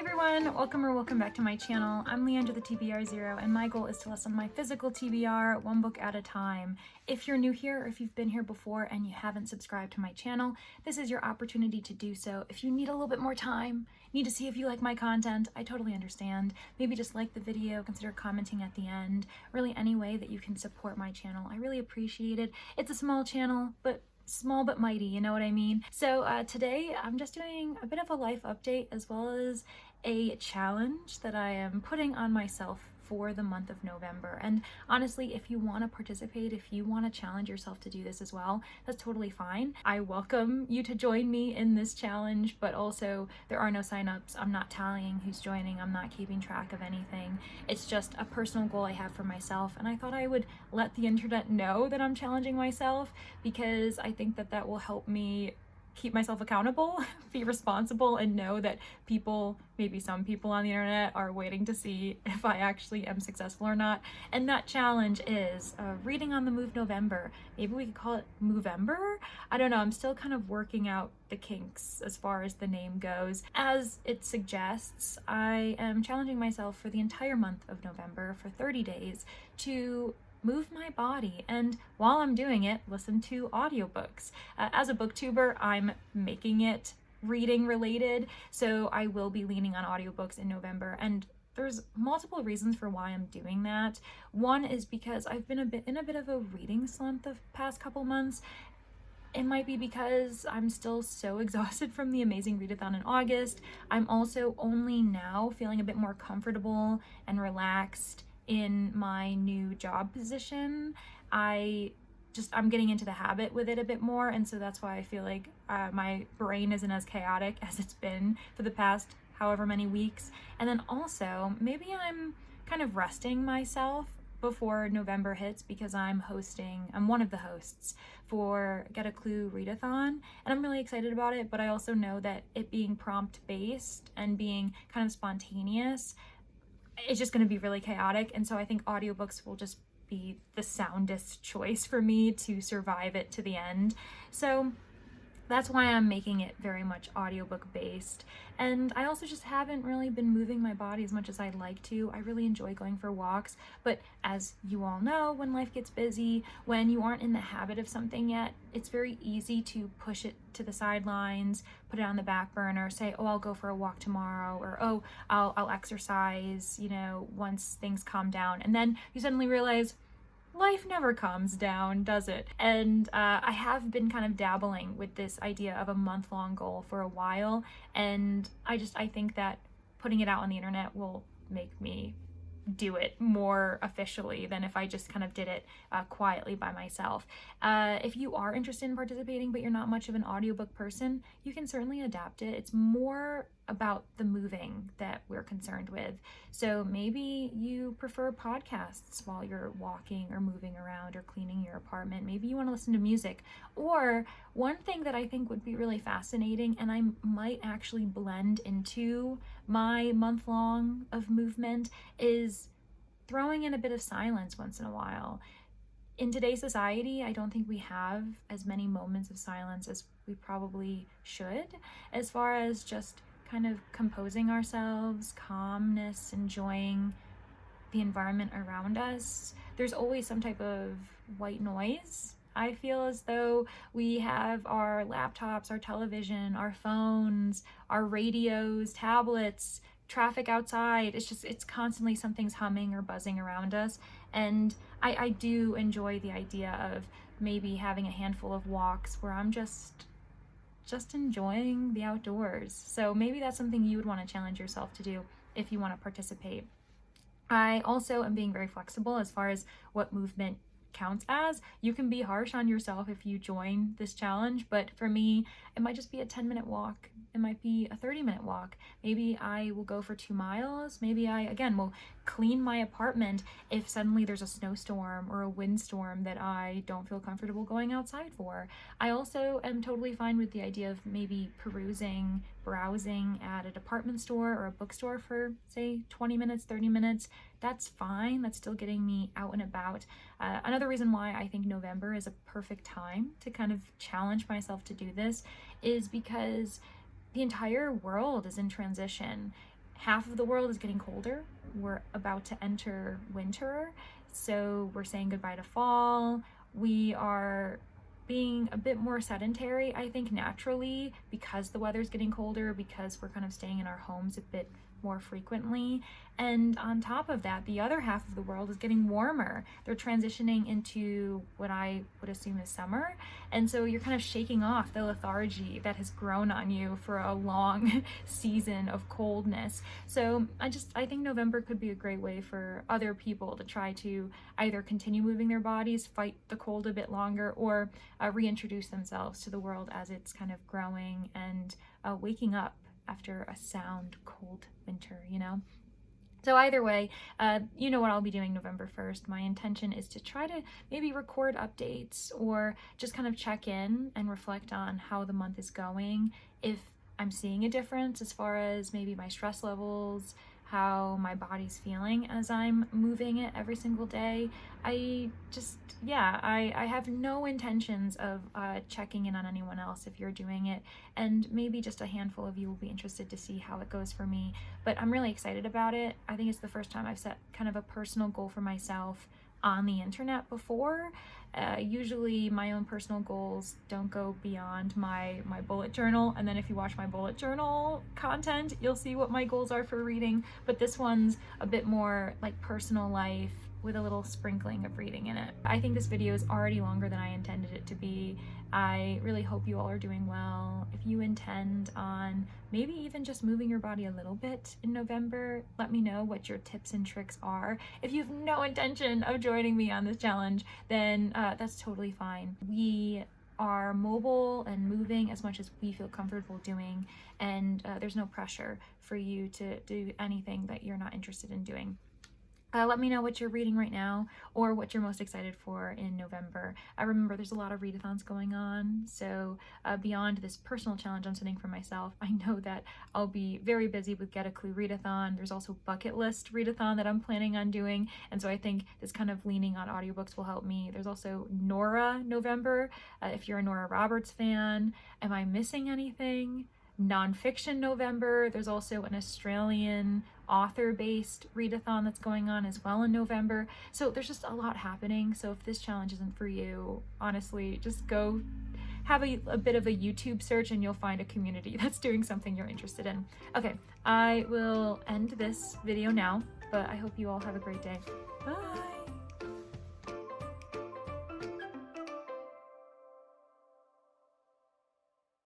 everyone, welcome back to my channel. I'm Leandra the TBR0 and my goal is to lessen my physical TBR one book at a time. If you're new here or if you've been here before and you haven't subscribed to my channel, this is your opportunity to do so. If you need a little bit more time, need to see if you like my content, I totally understand. Maybe just like the video, consider commenting at the end. Really any way that you can support my channel, I really appreciate it. It's a small channel, but small but mighty, you know what I mean? So today I'm just doing a bit of a life update as well as a challenge that I am putting on myself for the month of November. And honestly, if you want to participate, if you want to challenge yourself to do this as well, that's totally fine. I welcome you to join me in this challenge, but also there are no signups. I'm not tallying who's joining. I'm not keeping track of anything. It's just a personal goal I have for myself, and I thought I would let the internet know that I'm challenging myself because I think that that will help me keep myself accountable, be responsible, and know that people, maybe some people on the internet, are waiting to see if I actually am successful or not. And that challenge is reading on the Movember. Maybe we could call it Movember? I don't know, I'm still kind of working out the kinks as far as the name goes. As it suggests, I am challenging myself for the entire month of November for 30 days to move my body, and while I'm doing it, listen to audiobooks. As a booktuber, I'm making it reading related, so I will be leaning on audiobooks in November, and there's multiple reasons for why I'm doing that. One is because I've been in a bit of a reading slump the past couple months. It might be because I'm still so exhausted from the amazing readathon in August. I'm also only now feeling a bit more comfortable and relaxed in my new job position. I'm getting into the habit with it a bit more, and so that's why I feel like my brain isn't as chaotic as it's been for the past however many weeks. And then also, maybe I'm kind of resting myself before November hits because I'm one of the hosts for A Clue Readathon, and I'm really excited about it, but I also know that it being prompt-based and being kind of spontaneous, it's just going to be really chaotic, and so I think audiobooks will just be the soundest choice for me to survive it to the end. So that's why I'm making it very much audiobook based. And I also just haven't really been moving my body as much as I'd like to. I really enjoy going for walks, but as you all know, when life gets busy, when you aren't in the habit of something yet, it's very easy to push it to the sidelines, put it on the back burner, say, oh, I'll go for a walk tomorrow, or oh, I'll exercise, once things calm down. And then you suddenly realize life never calms down, does it? And I have been kind of dabbling with this idea of a month-long goal for a while, and I think that putting it out on the internet will make me do it more officially than if I just kind of did it quietly by myself. If you are interested in participating but you're not much of an audiobook person, you can certainly adapt it. It's more about the moving that we're concerned with. So maybe you prefer podcasts while you're walking or moving around or cleaning your apartment. Maybe you want to listen to music. Or one thing that I think would be really fascinating, and I might actually blend into my month-long of movement, is throwing in a bit of silence once in a while. In today's society, I don't think we have as many moments of silence as we probably should, as far as just kind of composing ourselves, calmness, enjoying the environment around us. There's always some type of white noise. I feel as though we have our laptops, our television, our phones, our radios, tablets, traffic outside. It's constantly something's humming or buzzing around us. And I do enjoy the idea of maybe having a handful of walks where I'm just enjoying the outdoors. So maybe that's something you would want to challenge yourself to do if you want to participate. I also am being very flexible as far as what movement counts as. You can be harsh on yourself if you join this challenge, but for me, it might just be a 10-minute walk. It might be a 30-minute walk. Maybe I will go for 2 miles. Maybe I, again, will clean my apartment if suddenly there's a snowstorm or a windstorm that I don't feel comfortable going outside for. I also am totally fine with the idea of maybe browsing at a department store or a bookstore for, say, 20 minutes, 30 minutes. That's fine. That's still getting me out and about. Another reason why I think November is a perfect time to kind of challenge myself to do this is because the entire world is in transition. half of the world is getting colder. We're about to enter winter, so we're saying goodbye to fall. We are being a bit more sedentary, I think, naturally, because the weather's getting colder, because we're kind of staying in our homes a bit more frequently. And on top of that, the other half of the world is getting warmer. They're transitioning into what I would assume is summer. And so you're kind of shaking off the lethargy that has grown on you for a long season of coldness. So I think November could be a great way for other people to try to either continue moving their bodies, fight the cold a bit longer, or reintroduce themselves to the world as it's kind of growing and waking up after a sound cold winter, you know? So either way, you know what I'll be doing November 1st. My intention is to try to maybe record updates or just kind of check in and reflect on how the month is going. If I'm seeing a difference as far as maybe my stress levels, how my body's feeling as I'm moving it every single day. I have no intentions of checking in on anyone else if you're doing it, and maybe just a handful of you will be interested to see how it goes for me, but I'm really excited about it. I think it's the first time I've set kind of a personal goal for myself on the internet before. Usually my own personal goals don't go beyond my bullet journal, and then if you watch my bullet journal content, you'll see what my goals are for reading, but this one's a bit more like personal life with a little sprinkling of reading in it. I think this video is already longer than I intended it to be. I really hope you all are doing well. If you intend on maybe even just moving your body a little bit in November, let me know what your tips and tricks are. If you have no intention of joining me on this challenge, then that's totally fine. We are mobile and moving as much as we feel comfortable doing, and there's no pressure for you to do anything that you're not interested in doing. Let me know what you're reading right now or what you're most excited for in November. I remember there's a lot of readathons going on, so beyond this personal challenge I'm setting for myself, I know that I'll be very busy with Get a Clue Readathon. There's also Bucket List Readathon that I'm planning on doing, and so I think this kind of leaning on audiobooks will help me. There's also Nora November, if you're a Nora Roberts fan. Am I missing anything? Nonfiction November. There's also an Australian author-based readathon that's going on as well in November. So there's just a lot happening. So if this challenge isn't for you, honestly, just go have a bit of a YouTube search and you'll find a community that's doing something you're interested in. Okay, I will end this video now, but I hope you all have a great day. Bye!